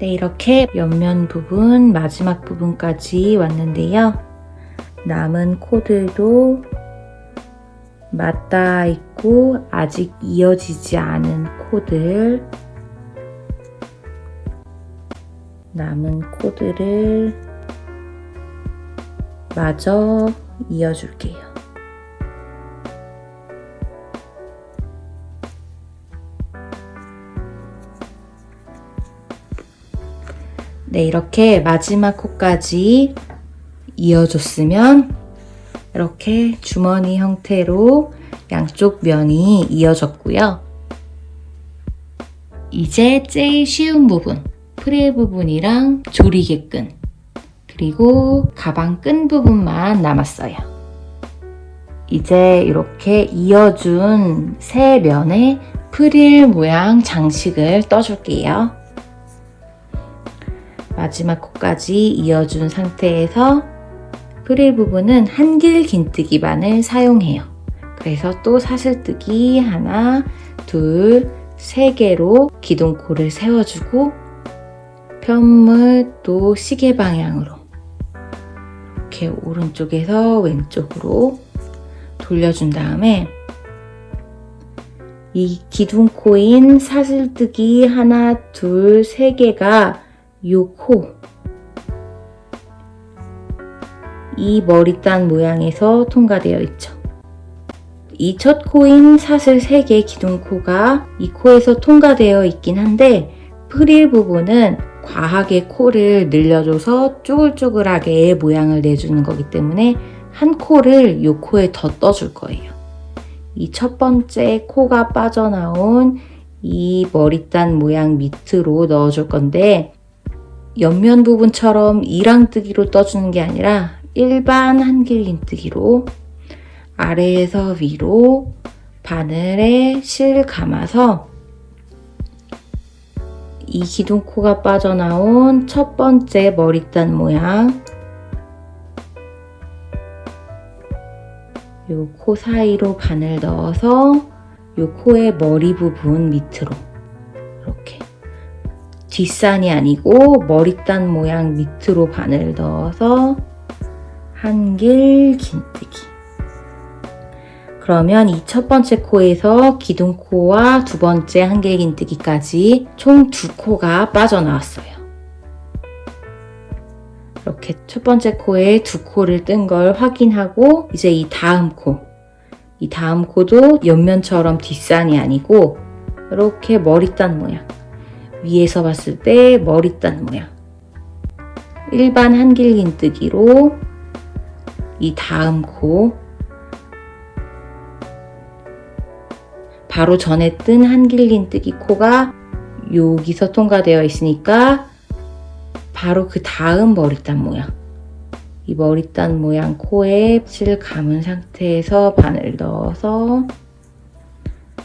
네, 이렇게 옆면 부분, 마지막 부분까지 왔는데요. 남은 코들도 맞닿아 있고 아직 이어지지 않은 코들, 남은 코들을 마저 이어줄게요. 네, 이렇게 마지막 코까지 이어줬으면 이렇게 주머니 형태로 양쪽 면이 이어졌고요. 이제 제일 쉬운 부분, 프릴 부분이랑 조리개끈, 그리고 가방 끈 부분만 남았어요. 이제 이렇게 이어준 새 면에 프릴 모양 장식을 떠줄게요. 마지막 코까지 이어준 상태에서 프릴 부분은 한길 긴뜨기 바늘 사용해요. 그래서 또 사슬뜨기 하나, 둘, 세 개로 기둥코를 세워주고 편물 또 시계 방향으로 이렇게 오른쪽에서 왼쪽으로 돌려준 다음에 이 기둥코인 사슬뜨기 하나, 둘, 세 개가 요 코, 이 머리단 모양에서 통과되어 있죠. 이 첫 코인 사슬 3개 기둥코가 이 코에서 통과되어 있긴 한데 프릴 부분은 과하게 코를 늘려줘서 쪼글쪼글하게 모양을 내주는 거기 때문에 한 코를 이 코에 더 떠줄 거예요. 이 첫 번째 코가 빠져나온 이 머리단 모양 밑으로 넣어줄 건데 옆면 부분처럼 이랑뜨기로 떠주는 게 아니라 일반 한길긴뜨기로 아래에서 위로 바늘에 실 감아서 이 기둥코가 빠져나온 첫 번째 머리단 모양 요 코 사이로 바늘 넣어서 요 코의 머리 부분 밑으로 이렇게 뒷산이 아니고 머리단 모양 밑으로 바늘 넣어서 한길 긴뜨기. 그러면 이 첫 번째 코에서 기둥코와 두 번째 한길 긴뜨기까지 총 2코가 빠져나왔어요. 이렇게 첫 번째 코에 2코를 뜬 걸 확인하고 이제 이 다음 코도 옆면처럼 뒷산이 아니고 이렇게 머리단 모양 위에서 봤을 때 머리단 모양 일반 한길 긴뜨기로 이 다음 코 바로 전에 뜬 한길 긴뜨기 코가 여기서 통과되어 있으니까 바로 그 다음 머리단 모양 이 머리단 모양 코에 실 감은 상태에서 바늘 넣어서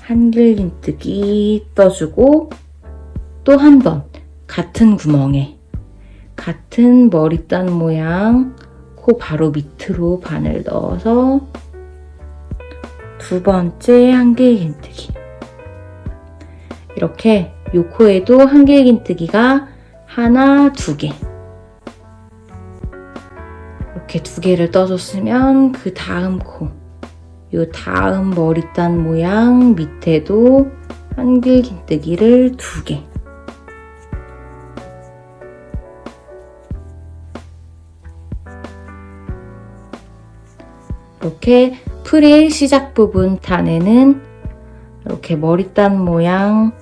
한길 긴뜨기 떠주고 또 한 번 같은 구멍에 같은 머리단 모양 코 바로 밑으로 바늘 넣어서 두 번째 한길 긴뜨기 이렇게 요 코에도 한길 긴뜨기가 하나, 2개 이렇게 2개를 떠줬으면 그 다음 코 요 다음 머리단 모양 밑에도 한길 긴뜨기를 2개 이렇게 프릴 시작 부분 단에는 이렇게 머리단 모양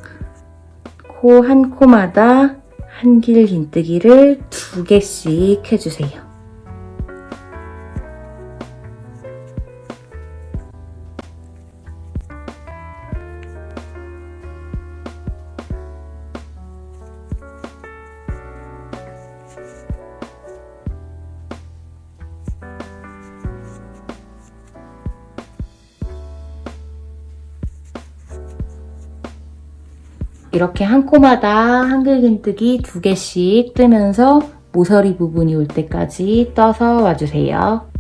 코 한 코마다 한길 긴뜨기를 2개씩 해주세요. 이렇게 한 코마다 한길 긴뜨기 2개씩 뜨면서 모서리 부분이 올 때까지 떠서 와주세요.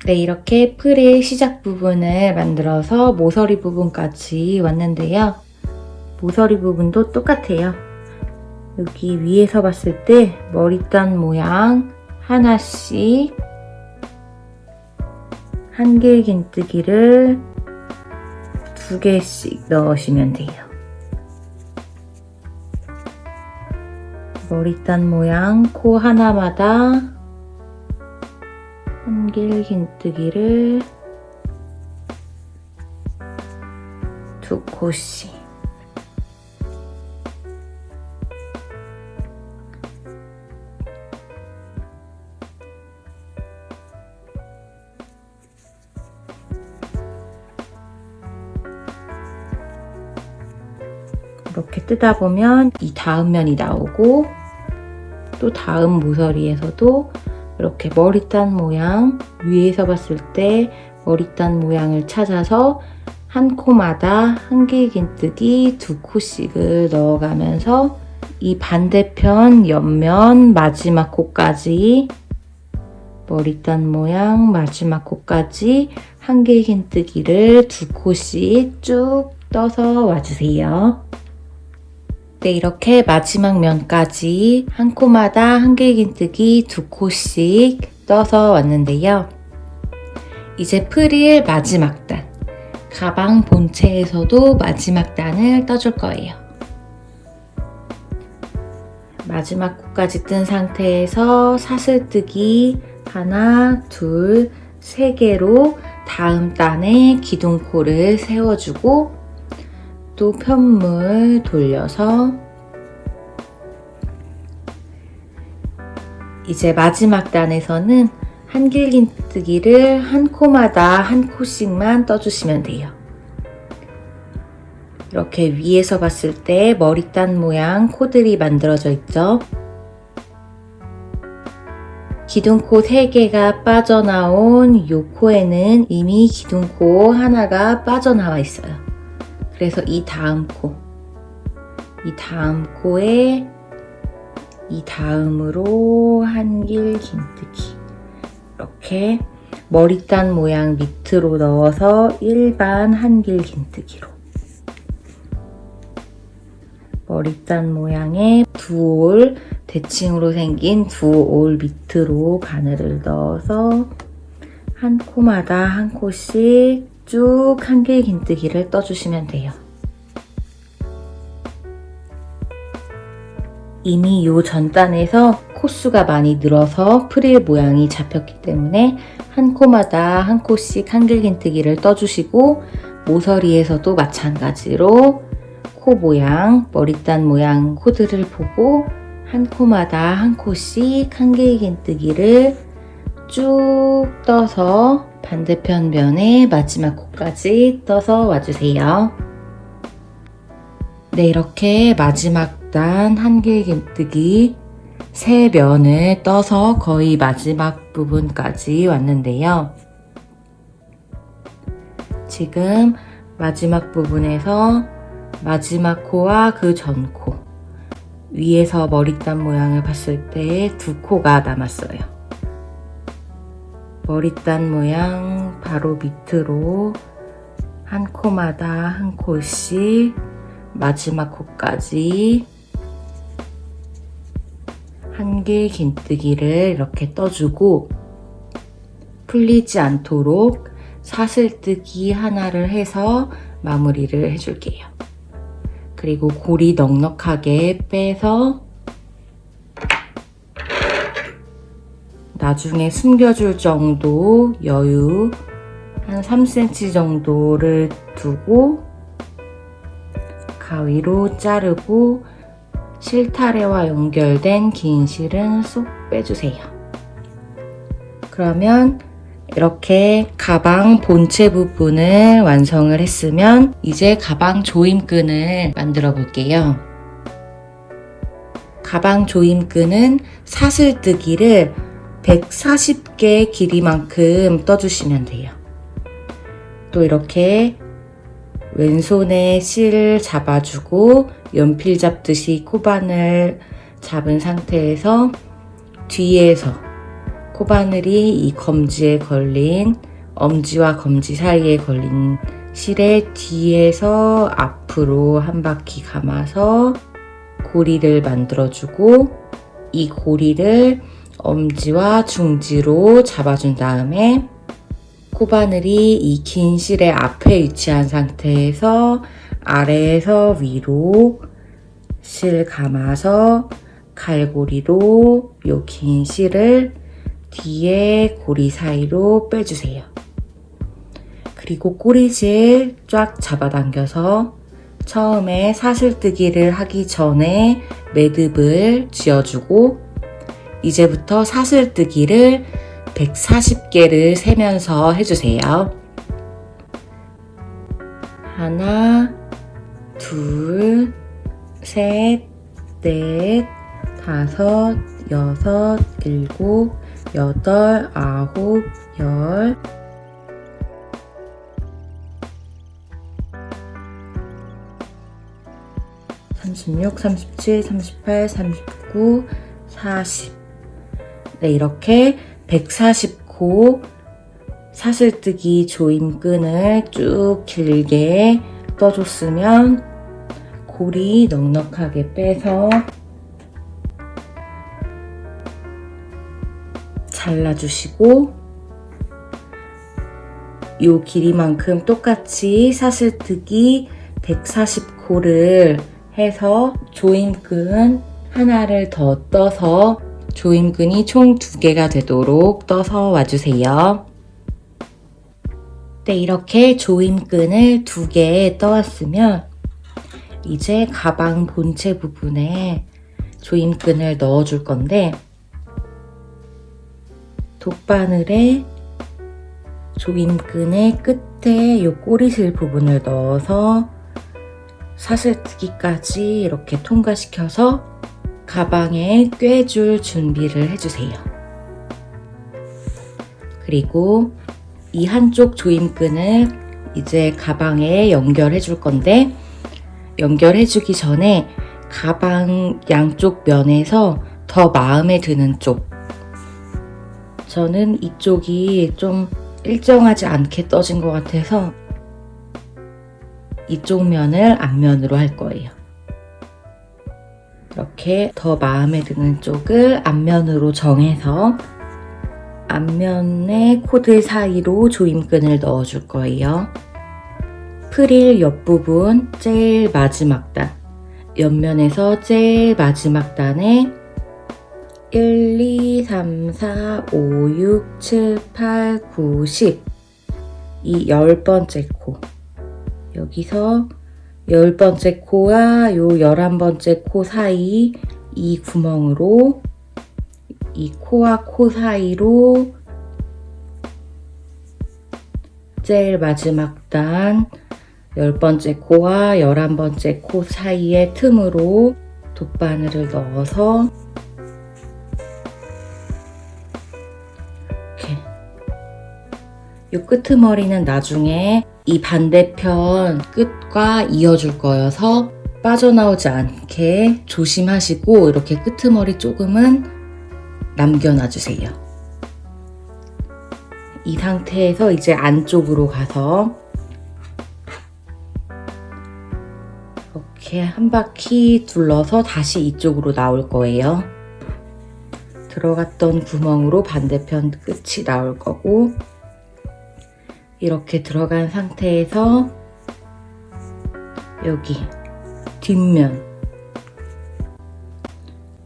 네, 이렇게 프릴 시작 부분을 만들어서 모서리 부분까지 왔는데요. 모서리 부분도 똑같아요. 여기 위에서 봤을 때 머리단 모양 하나씩 한길긴뜨기를 2개씩 넣으시면 돼요. 머리단 모양 코 하나마다 한길긴뜨기를 2코씩. 이렇게 뜯다 보면 이 다음 면이 나오고, 또 다음 모서리에서도 이렇게 머리단 모양, 위에서 봤을 때 머리단 모양을 찾아서 한 코마다 한길긴뜨기 2코씩을 넣어가면서 이 반대편 옆면 마지막 코까지 머리단 모양 마지막 코까지 한길긴뜨기를 2코씩 쭉 떠서 와주세요. 네, 이렇게 마지막 면까지 한 코마다 한길긴뜨기 2코씩 떠서 왔는데요. 이제 프릴 마지막 단, 가방 본체에서도 마지막 단을 떠줄 거예요. 마지막 코까지 뜬 상태에서 사슬뜨기 하나, 둘, 3개로 다음 단에 기둥코를 세워주고, 또 편물 돌려서 이제 마지막 단에서는 한길긴뜨기를 한 코마다 한 코씩만 떠주시면 돼요. 이렇게 위에서 봤을 때 머리단 모양 코들이 만들어져 있죠. 기둥코 3개가 빠져나온 이 코에는 이미 기둥코 하나가 빠져나와 있어요. 그래서 이 다음 코에 이 다음으로 한길긴뜨기, 이렇게 머리단 모양 밑으로 넣어서 일반 한길긴뜨기로 머리단 모양의 2올, 대칭으로 생긴 2올 밑으로 바늘을 넣어서 한 코마다 한 코씩 쭉 한길긴뜨기를 떠주시면 돼요. 이미 이 전단에서 코수가 많이 늘어서 프릴 모양이 잡혔기 때문에 한 코마다 한 코씩 한길긴뜨기를 떠주시고, 모서리에서도 마찬가지로 코 모양, 머리단 모양 코들을 보고 한 코마다 한 코씩 한길긴뜨기를 쭉 떠서 반대편 면에 마지막 코까지 떠서 와주세요. 네, 이렇게 마지막 단 한길긴뜨기 3면을 떠서 거의 마지막 부분까지 왔는데요. 지금 마지막 부분에서 마지막 코와 그 전 코, 위에서 머리단 모양을 봤을 때 2코가 남았어요. 머리단 모양 바로 밑으로 한 코마다 한 코씩 마지막 코까지 한길긴뜨기를 이렇게 떠주고, 풀리지 않도록 사슬뜨기 하나를 해서 마무리를 해줄게요. 그리고 고리 넉넉하게 빼서 나중에 숨겨줄 정도 여유 한 3cm 정도를 두고 가위로 자르고 실타래와 연결된 긴 실은 쏙 빼주세요. 그러면 이렇게 가방 본체 부분을 완성을 했으면 이제 가방 조임끈을 만들어 볼게요. 가방 조임끈은 사슬뜨기를 140개 길이만큼 떠주시면 돼요. 또 이렇게 왼손에 실 잡아주고 연필 잡듯이 코바늘 잡은 상태에서 뒤에서 코바늘이 이 검지에 걸린, 엄지와 검지 사이에 걸린 실의 뒤에서 앞으로 한 바퀴 감아서 고리를 만들어주고 이 고리를 엄지와 중지로 잡아준 다음에 코바늘이 이 긴 실의 앞에 위치한 상태에서 아래에서 위로 실 감아서 갈고리로 이 긴 실을 뒤에 고리 사이로 빼주세요. 그리고 꼬리질 쫙 잡아당겨서 처음에 사슬뜨기를 하기 전에 매듭을 쥐어주고 이제부터 사슬뜨기를 140개를 세면서 해주세요. 하나, 둘, 셋, 넷, 다섯, 여섯, 일곱, 여덟, 아홉, 열 36, 37, 38, 39, 40 네, 이렇게 140코 사슬뜨기 조임끈을 쭉 길게 떠줬으면 고리 넉넉하게 빼서 잘라주시고 이 길이만큼 똑같이 사슬뜨기 140코를 해서 조임끈 하나를 더 떠서 조임끈이 총 2개가 되도록 떠서 와주세요. 네, 이렇게 조임끈을 2개 떠왔으면 이제 가방 본체 부분에 조임끈을 넣어줄 건데 돗바늘에 조임끈의 끝에 이 꼬리실 부분을 넣어서 사슬뜨기까지 이렇게 통과시켜서 가방에 꿰줄 준비를 해주세요. 그리고 이 한쪽 조임끈을 이제 가방에 연결해 줄 건데 연결해 주기 전에 가방 양쪽 면에서 더 마음에 드는 쪽 저는 이쪽이 좀 일정하지 않게 떠진 것 같아서 이쪽 면을 앞면으로 할 거예요. 이렇게 더 마음에 드는 쪽을 앞면으로 정해서 앞면의 코드 사이로 조임끈을 넣어줄 거예요. 프릴 옆부분 제일 마지막 단, 옆면에서 제일 마지막 단에 1, 2, 3, 4, 5, 6, 7, 8, 9, 10 이 10번째 코 여기서 10번째 코와 요 11번째 코 사이 이 구멍으로 이 코와 코 사이로 제일 마지막 단 10번째 코와 11번째 코 사이의 틈으로 돗바늘을 넣어서 이렇게 이 끄트머리는 나중에 이 반대편 끝과 이어줄 거여서 빠져나오지 않게 조심하시고 이렇게 끄트머리 조금은 남겨놔주세요. 이 상태에서 이제 안쪽으로 가서 이렇게 한 바퀴 둘러서 다시 이쪽으로 나올 거예요. 들어갔던 구멍으로 반대편 끝이 나올 거고 이렇게 들어간 상태에서 여기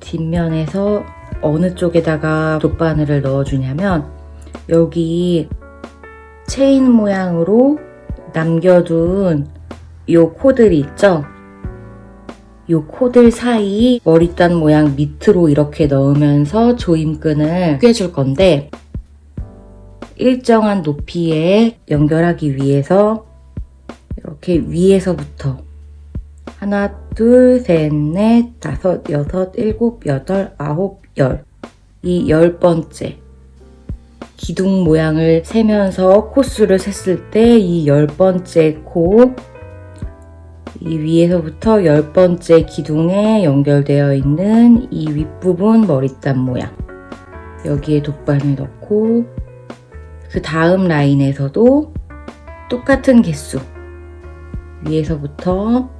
뒷면에서 어느 쪽에다가 돗바늘을 넣어주냐면 여기 체인 모양으로 남겨둔 요 코들이 있죠? 요 코들 사이 머리단 모양 밑으로 이렇게 넣으면서 조임끈을 꿰줄 건데 일정한 높이에 연결하기 위해서 이렇게 위에서부터 하나, 둘, 셋, 넷, 다섯, 여섯, 일곱, 여덟, 아홉, 열 이 10번째 기둥 모양을 세면서 코수를 셌을 때 이 10번째 코 이 위에서부터 10번째 기둥에 연결되어 있는 이 윗부분 머리단 모양 여기에 돗바늘 넣고 그 다음 라인에서도 똑같은 개수 위에서부터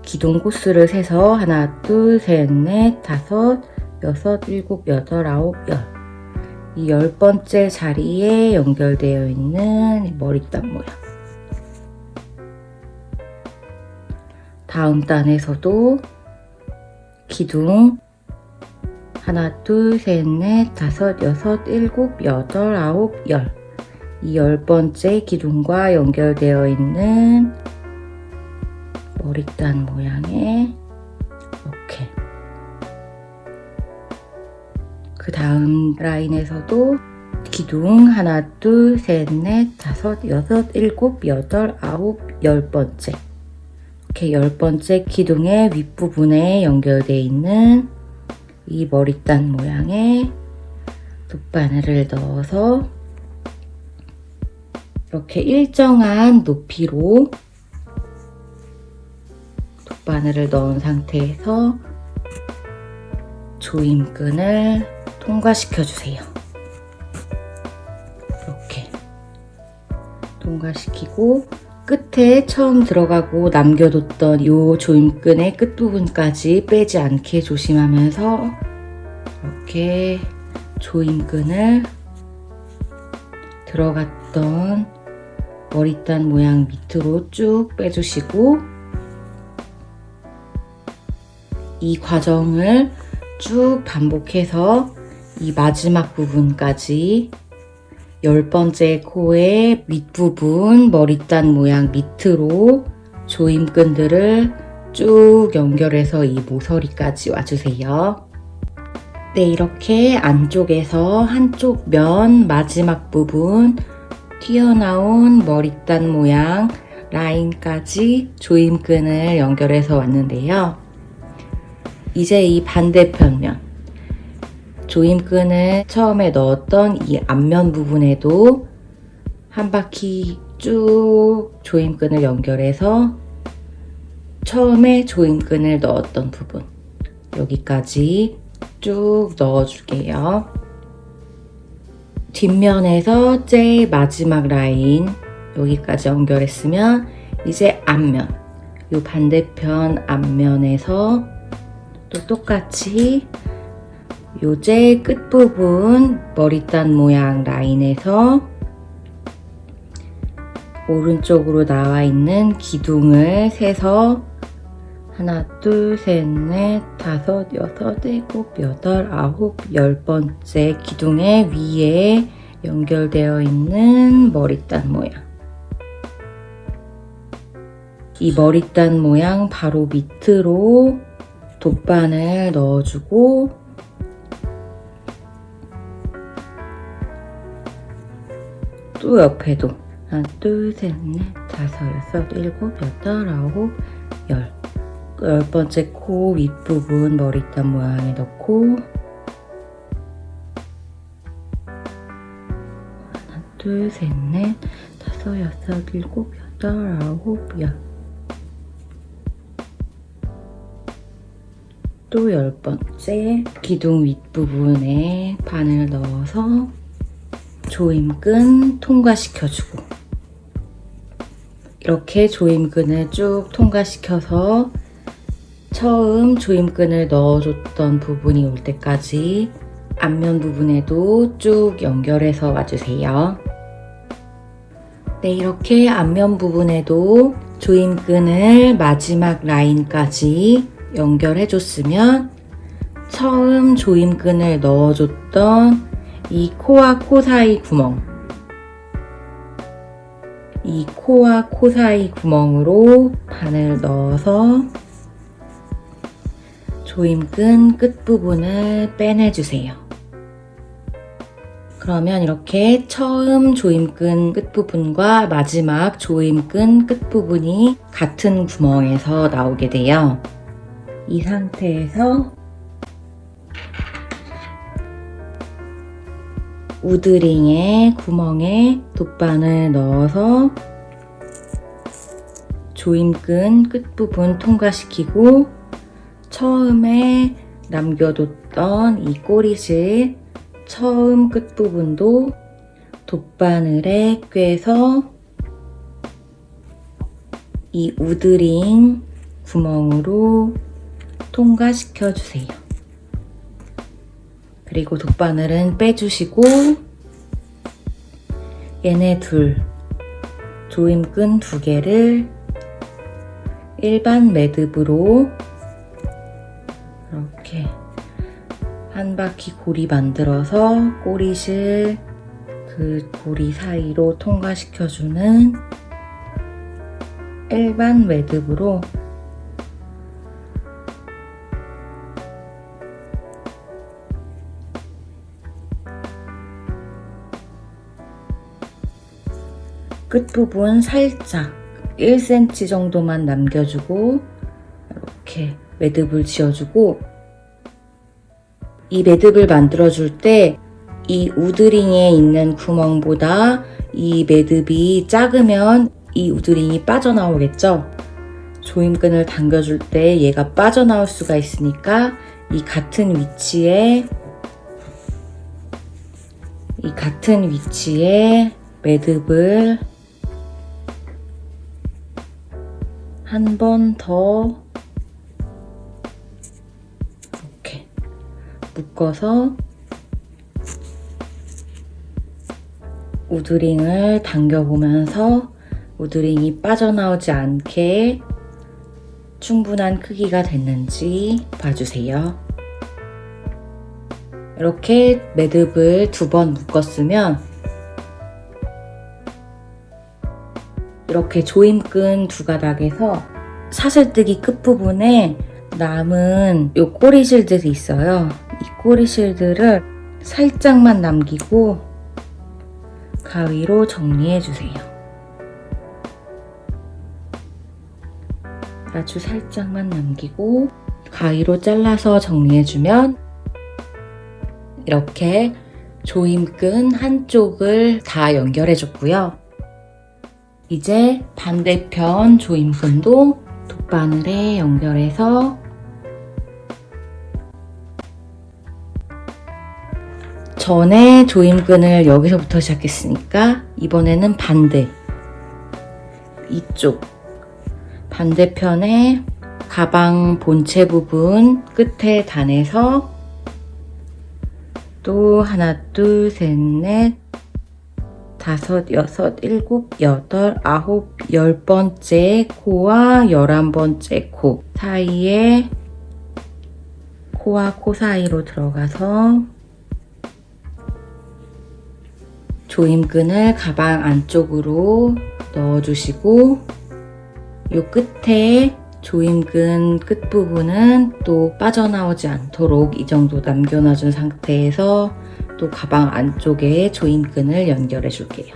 기둥 코스를 세서 하나, 둘, 셋, 넷, 다섯, 여섯, 일곱, 여덟, 아홉, 열. 이 10번째 자리에 연결되어 있는 머리단 모양. 다음 단에서도 기둥 하나, 둘, 셋, 넷, 다섯, 여섯, 일곱, 여덟, 아홉, 열. 이 10번째 기둥과 연결되어 있는 머리단 모양의 이렇게. 그 다음 라인에서도 기둥 하나, 둘, 셋, 넷, 다섯, 여섯, 일곱, 여덟, 아홉, 10번째. 이렇게 10번째 기둥의 윗부분에 연결되어 있는 이 머리단 모양의 돗바늘을 넣어서 이렇게 일정한 높이로 돗바늘을 넣은 상태에서 조임끈을 통과시켜 주세요. 이렇게 통과시키고 끝에 처음 들어가고 남겨뒀던 이 조임끈의 끝부분까지 빼지 않게 조심하면서 이렇게 조임끈을 들어갔던 머리단 모양 밑으로 쭉 빼주시고 이 과정을 쭉 반복해서 이 마지막 부분까지 10번째 코의 윗부분 머리단 모양 밑으로 조임끈들을 쭉 연결해서 이 모서리까지 와주세요. 네, 이렇게 안쪽에서 한쪽 면 마지막 부분 튀어나온 머리단 모양 라인까지 조임끈을 연결해서 왔는데요. 이제 이 반대편 면 조임끈을 처음에 넣었던 이 앞면 부분에도 한 바퀴 쭉 조임끈을 연결해서 처음에 조임끈을 넣었던 부분 여기까지 쭉 넣어줄게요. 뒷면에서 제일 마지막 라인 여기까지 연결했으면 이제 앞면 이 반대편 앞면에서 또 똑같이 요 제일 끝부분 머리단 모양 라인에서 오른쪽으로 나와 있는 기둥을 세서 하나, 둘, 셋, 넷, 다섯, 여섯, 일곱, 여덟, 아홉, 10번째 기둥의 위에 연결되어 있는 머리단 모양. 이 머리단 모양 바로 밑으로 돗바늘 넣어주고 또 옆에도 하나, 둘, 셋, 넷, 다섯, 여섯, 일곱, 여덟, 아홉, 10번째 코 윗부분 머리단 모양에 넣고 하나, 둘, 셋, 넷, 다섯, 여섯, 일곱, 여덟, 아홉, 10. 또 10번째 기둥 윗부분에 바늘 넣어서 조임끈 통과시켜주고 이렇게 조임끈을 쭉 통과시켜서 처음 조임끈을 넣어줬던 부분이 올 때까지 앞면 부분에도 쭉 연결해서 와주세요. 네, 이렇게 앞면 부분에도 조임끈을 마지막 라인까지 연결해줬으면 처음 조임끈을 넣어줬던 이 코와 코 사이 구멍 이 코와 코 사이 구멍으로 바늘 넣어서 조임끈 끝부분을 빼내주세요. 그러면 이렇게 처음 조임끈 끝부분과 마지막 조임끈 끝부분이 같은 구멍에서 나오게 돼요. 이 상태에서 우드링의 구멍에 돗바늘 넣어서 조임끈 끝부분 통과시키고 처음에 남겨뒀던 이 꼬리실 처음 끝부분도 돗바늘에 꿰서 이 우드링 구멍으로 통과시켜 주세요. 그리고 돗바늘은 빼주시고 얘네 조임끈 2개를 일반 매듭으로 이렇게 한 바퀴 고리 만들어서 꼬리실 그 고리 사이로 통과시켜주는 일반 매듭으로 끝부분 살짝 1cm 정도만 남겨주고 이렇게 매듭을 지어주고, 이 매듭을 만들어줄 때 이 우드링에 있는 구멍보다 이 매듭이 작으면 이 우드링이 빠져나오겠죠? 조임끈을 당겨줄 때 얘가 빠져나올 수가 있으니까 이 같은 위치에 매듭을 한 번 더 이렇게 묶어서 우드링을 당겨보면서 우드링이 빠져나오지 않게 충분한 크기가 됐는지 봐주세요. 이렇게 매듭을 2번 묶었으면 이렇게 조임끈 2가닥에서 사슬뜨기 끝부분에 남은 요 꼬리실들이 있어요. 이 꼬리실들을 살짝만 남기고 가위로 정리해주세요. 아주 살짝만 남기고 가위로 잘라서 정리해주면 이렇게 조임끈 한쪽을 다 연결해줬고요. 이제 반대편 조임끈도 돗바늘에 연결해서 전에 조임끈을 여기서부터 시작했으니까 이번에는 이쪽 반대편에 가방 본체 부분 끝에 단에서 또 하나, 둘, 셋, 넷, 5, 6, 7, 8, 9, 10번째 코와 11번째 코 사이에 코와 코 사이로 들어가서 조임끈을 가방 안쪽으로 넣어주시고 요 끝에 조임끈 끝부분은 또 빠져나오지 않도록 이 정도 남겨놔준 상태에서 또 가방 안쪽에 조임끈을 연결해 줄게요.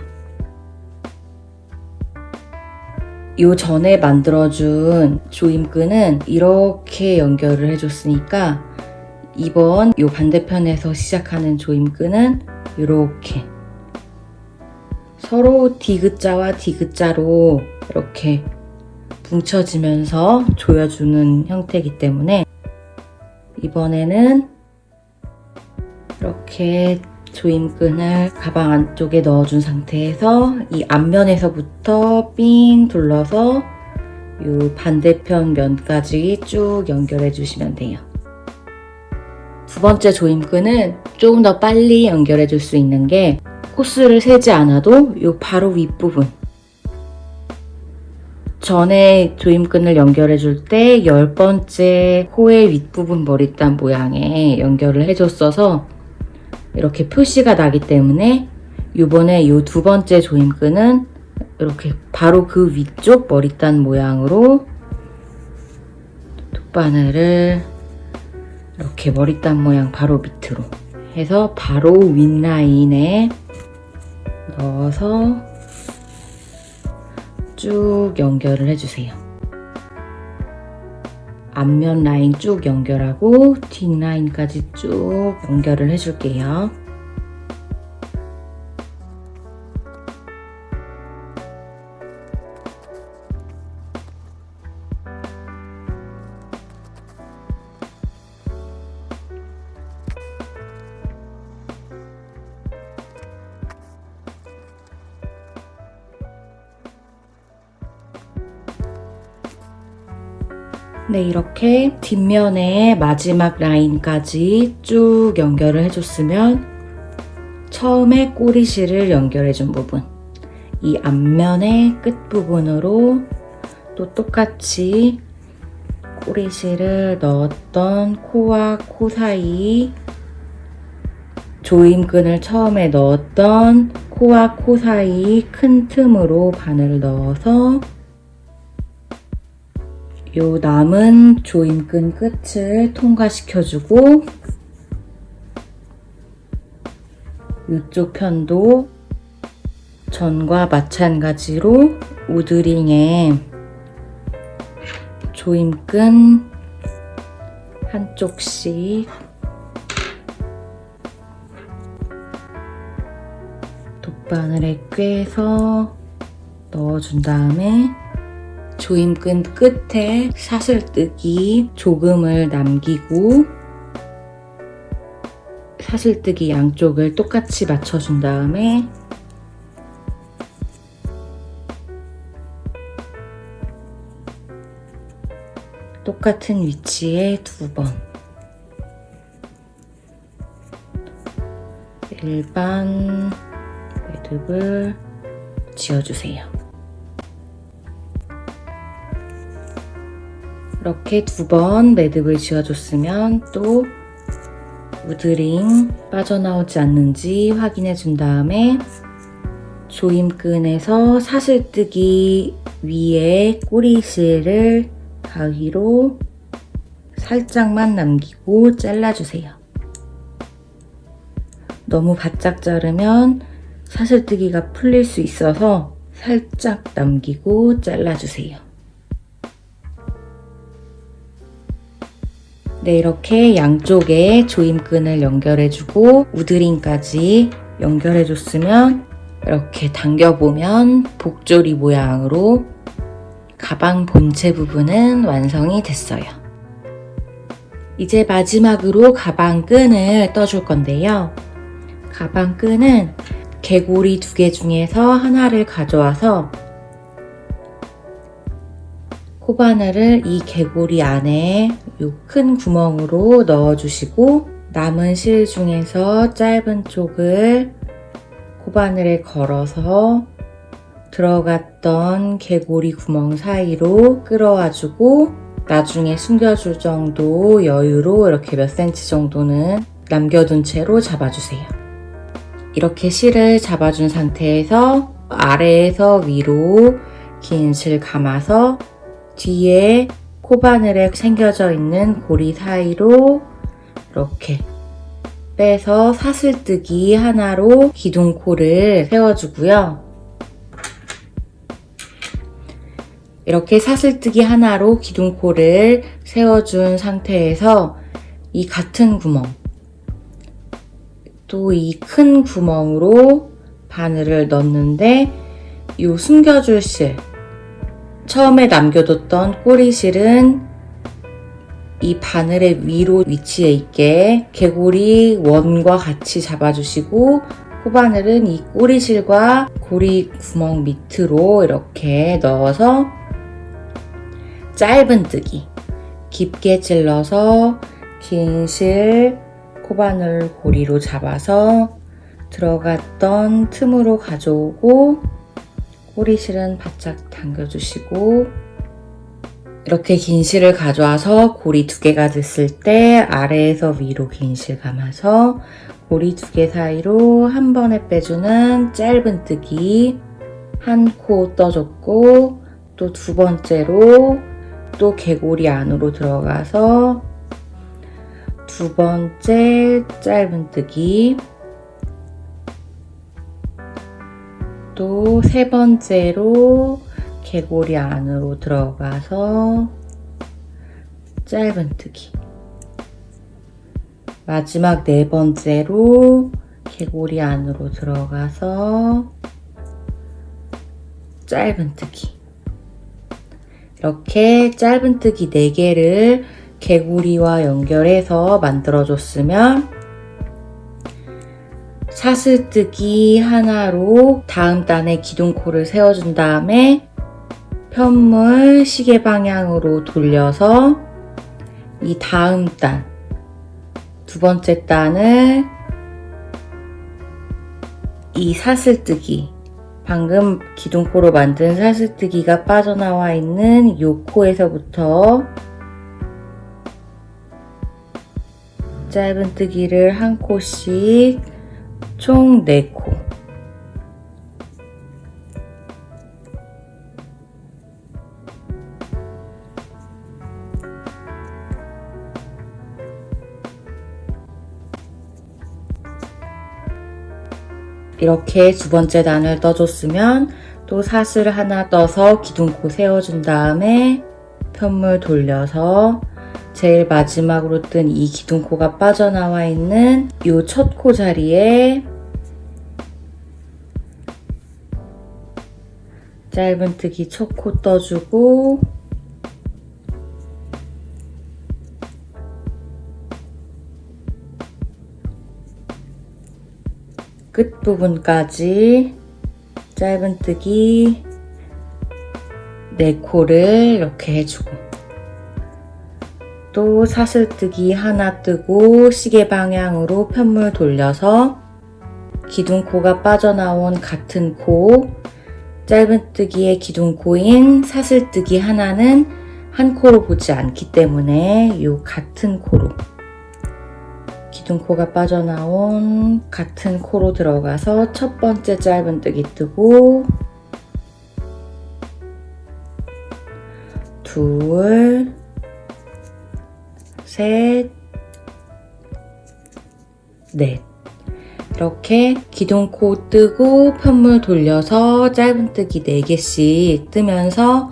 요 전에 만들어준 조임끈은 이렇게 연결을 해줬으니까 이번 요 반대편에서 시작하는 조임끈은 이렇게 서로 디귿자와 디귿자로 이렇게 뭉쳐지면서 조여주는 형태이기 때문에 이번에는 이렇게 조임끈을 가방 안쪽에 넣어준 상태에서 이 앞면에서부터 삥 둘러서 이 반대편 면까지 쭉 연결해 주시면 돼요. 2번째 조임끈은 조금 더 빨리 연결해 줄 수 있는 게 코스를 세지 않아도 이 바로 윗부분, 전에 조임끈을 연결해 줄 때 10번째 코의 윗부분 머리단 모양에 연결을 해줬어서 이렇게 표시가 나기 때문에 이번에 이 2번째 조임끈은 이렇게 바로 그 위쪽 머리단 모양으로 돗바늘을 이렇게 머리단 모양 바로 밑으로 해서 바로 윗라인에 넣어서 쭉 연결을 해주세요. 앞면 라인 쭉 연결하고 뒷 라인까지 쭉 연결을 해줄게요. 네, 이렇게 뒷면에 마지막 라인까지 쭉 연결을 해줬으면 처음에 꼬리실을 연결해준 부분, 이 앞면의 끝부분으로 또 똑같이 꼬리실을 넣었던 코와 코 사이, 조임끈을 처음에 넣었던 코와 코 사이 큰 틈으로 바늘을 넣어서 요 남은 조임끈 끝을 통과시켜주고, 이쪽 편도 전과 마찬가지로 우드링에 조임끈 한쪽씩 돗바늘에 꿰서 넣어준 다음에 조임끈 끝에 사슬뜨기 조금을 남기고 사슬뜨기 양쪽을 똑같이 맞춰준 다음에 똑같은 위치에 2번 일반 매듭을 지어주세요. 이렇게 2번 매듭을 지어줬으면 또 우드링 빠져나오지 않는지 확인해 준 다음에 조임끈에서 사슬뜨기 위에 꼬리실을 가위로 살짝만 남기고 잘라주세요. 너무 바짝 자르면 사슬뜨기가 풀릴 수 있어서 살짝 남기고 잘라주세요. 네, 이렇게 양쪽에 조임끈을 연결해주고 우드링까지 연결해줬으면 이렇게 당겨보면 복조리 모양으로 가방 본체 부분은 완성이 됐어요. 이제 마지막으로 가방 끈을 떠줄 건데요. 가방 끈은 개고리 2개 중에서 하나를 가져와서 코바늘을 이 개고리 안에 이 큰 구멍으로 넣어주시고 남은 실 중에서 짧은 쪽을 코바늘에 걸어서 들어갔던 개고리 구멍 사이로 끌어와주고 나중에 숨겨줄 정도 여유로 이렇게 몇 센치 정도는 남겨둔 채로 잡아주세요. 이렇게 실을 잡아준 상태에서 아래에서 위로 긴 실 감아서 뒤에 코바늘에 생겨져 있는 고리 사이로 이렇게 빼서 사슬뜨기 하나로 기둥코를 세워주고요. 이렇게 사슬뜨기 하나로 기둥코를 세워준 상태에서 이 같은 구멍, 또 이 큰 구멍으로 바늘을 넣는데 이 숨겨줄 실, 처음에 남겨뒀던 꼬리실은 이 바늘의 위로 위치해 있게 개고리 원과 같이 잡아주시고 코바늘은 이 꼬리실과 고리 구멍 밑으로 이렇게 넣어서 짧은뜨기 깊게 찔러서 긴 실 코바늘 고리로 잡아서 들어갔던 틈으로 가져오고 꼬리실은 바짝 당겨주시고 이렇게 긴 실을 가져와서 고리 2개가 됐을 때 아래에서 위로 긴 실 감아서 고리 2개 사이로 한 번에 빼주는 짧은뜨기 한 코 떠줬고 또 2번째로 또 개고리 안으로 들어가서 2번째 짧은뜨기 또 3번째로 개고리 안으로 들어가서 짧은뜨기 마지막 4번째로 개고리 안으로 들어가서 짧은뜨기 이렇게 짧은뜨기 4개를 개고리와 연결해서 만들어줬으면 사슬뜨기 하나로 다음 단에 기둥코를 세워준 다음에 편물 시계 방향으로 돌려서 이 다음 단, 두 번째 단을 이 사슬뜨기, 방금 기둥코로 만든 사슬뜨기가 빠져나와 있는 이 코에서부터 짧은 뜨기를 한 코씩 총 4코. 이렇게 두 번째 단을 떠줬으면 또 사슬 하나 떠서 기둥코 세워준 다음에 편물 돌려서 제일 마지막으로 뜬 이 기둥코가 빠져나와 있는 이 첫 코 자리에 짧은 뜨기 첫 코 떠주고 끝부분까지 짧은 뜨기 4코를 이렇게 해주고 또 사슬뜨기 하나 뜨고 시계 방향으로 편물 돌려서 기둥코가 빠져나온 같은 코, 짧은 뜨기의 기둥코인 사슬뜨기 하나는 한 코로 보지 않기 때문에 이 같은 코로 기둥코가 빠져나온 같은 코로 들어가서 첫 번째 짧은 뜨기 뜨고 둘, 셋, 넷. 이렇게 기둥코 뜨고 편물 돌려서 짧은 뜨기 4개씩 뜨면서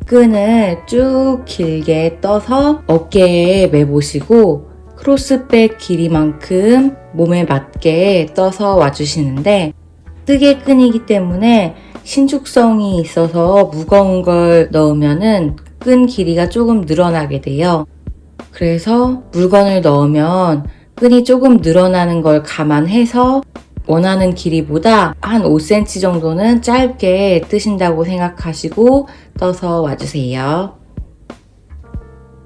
끈을 쭉 길게 떠서 어깨에 매보시고 크로스백 길이만큼 몸에 맞게 떠서 와주시는데 뜨개 끈이기 때문에 신축성이 있어서 무거운 걸 넣으면은 끈 길이가 조금 늘어나게 돼요. 그래서 물건을 넣으면 끈이 조금 늘어나는 걸 감안해서 원하는 길이보다 한 5cm 정도는 짧게 뜨신다고 생각하시고 떠서 와주세요.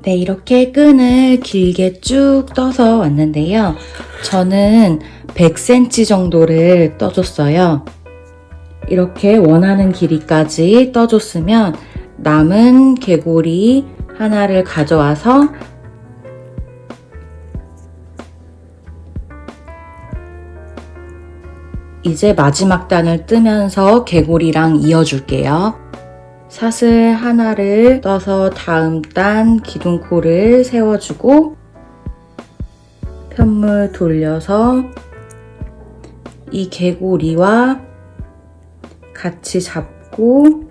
네, 이렇게 끈을 길게 쭉 떠서 왔는데요. 저는 100cm 정도를 떠줬어요. 이렇게 원하는 길이까지 떠줬으면 남은 개고리 하나를 가져와서 이제 마지막 단을 뜨면서 개고리랑 이어줄게요. 사슬 하나를 떠서 다음 단 기둥코를 세워주고 편물 돌려서 이 개고리와 같이 잡고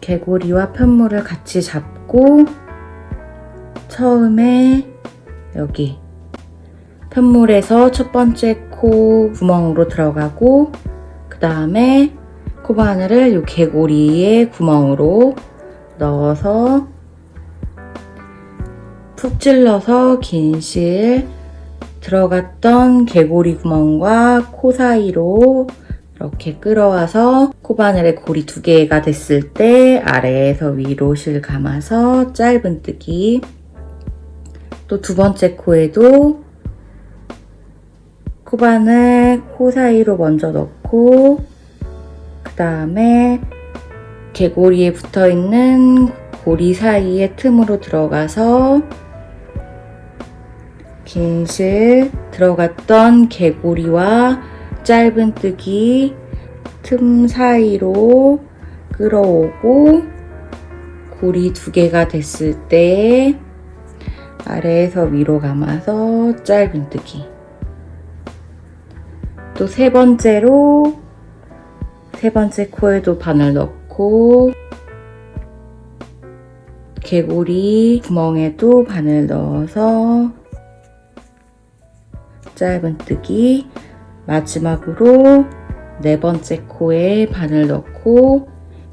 개고리와 편물을 같이 잡고 처음에 여기 편물에서 첫 번째 코 구멍으로 들어가고 그 다음에 코바늘을 이 개고리의 구멍으로 넣어서 푹 찔러서 긴 실 들어갔던 개고리 구멍과 코 사이로 이렇게 끌어와서 코바늘의 고리 2개가 됐을 때 아래에서 위로 실 감아서 짧은 뜨기. 또 두 번째 코에도 코바늘 코 사이로 먼저 넣고 그 다음에 개고리에 붙어있는 고리 사이의 틈으로 들어가서 긴 실 들어갔던 개고리와 짧은 뜨기 틈 사이로 끌어오고 고리 2개가 됐을 때 아래에서 위로 감아서 짧은 뜨기. 또 세 번째로 세 번째 코에도 바늘 넣고 개고리 구멍에도 바늘 넣어서 짧은 뜨기. 마지막으로 네 번째 코에 바늘 넣고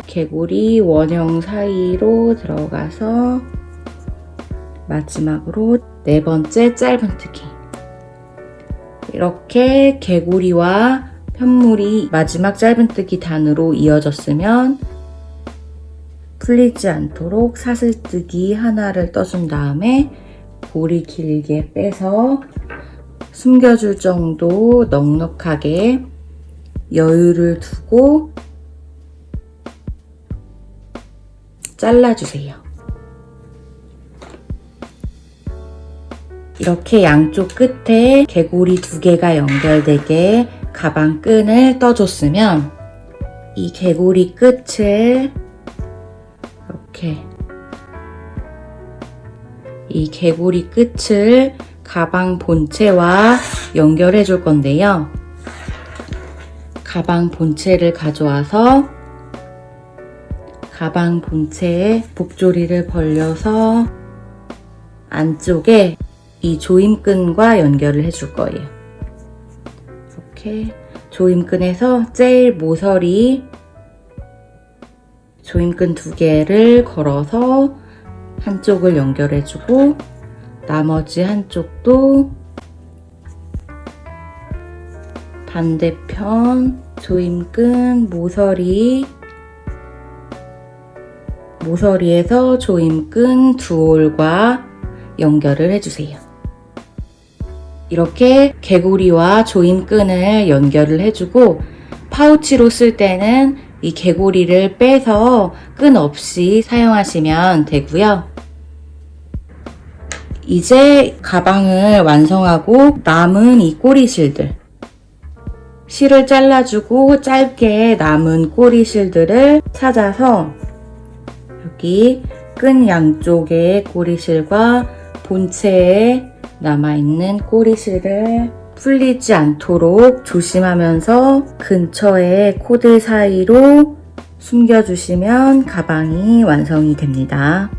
개고리 원형 사이로 들어가서 마지막으로 네 번째 짧은 뜨기. 이렇게 개고리와 편물이 마지막 짧은 뜨기 단으로 이어졌으면 풀리지 않도록 사슬뜨기 하나를 떠준 다음에 고리 길게 빼서 숨겨줄 정도 넉넉하게 여유를 두고 잘라주세요. 이렇게 양쪽 끝에 개구리 2개가 연결되게 가방 끈을 떠줬으면 이 개구리 끝을 이렇게 이 개구리 끝을 가방 본체와 연결해 줄 건데요. 가방 본체를 가져와서 가방 본체에 복조리를 벌려서 안쪽에 이 조임끈과 연결을 해줄 거예요. 이렇게 조임끈에서 제일 모서리 조임끈 2개를 걸어서 한쪽을 연결해주고 나머지 한쪽도 반대편 조임끈 모서리에서 조임끈 2올과 연결을 해주세요. 이렇게 개구리와 조임끈을 연결을 해주고 파우치로 쓸 때는 이 개구리를 빼서 끈 없이 사용하시면 되고요. 이제 가방을 완성하고 남은 이 꼬리실들 실을 잘라주고 짧게 남은 꼬리실들을 찾아서 여기 끈 양쪽의 꼬리실과 본체에 남아있는 꼬리실을 풀리지 않도록 조심하면서 근처의 코드 사이로 숨겨주시면 가방이 완성이 됩니다.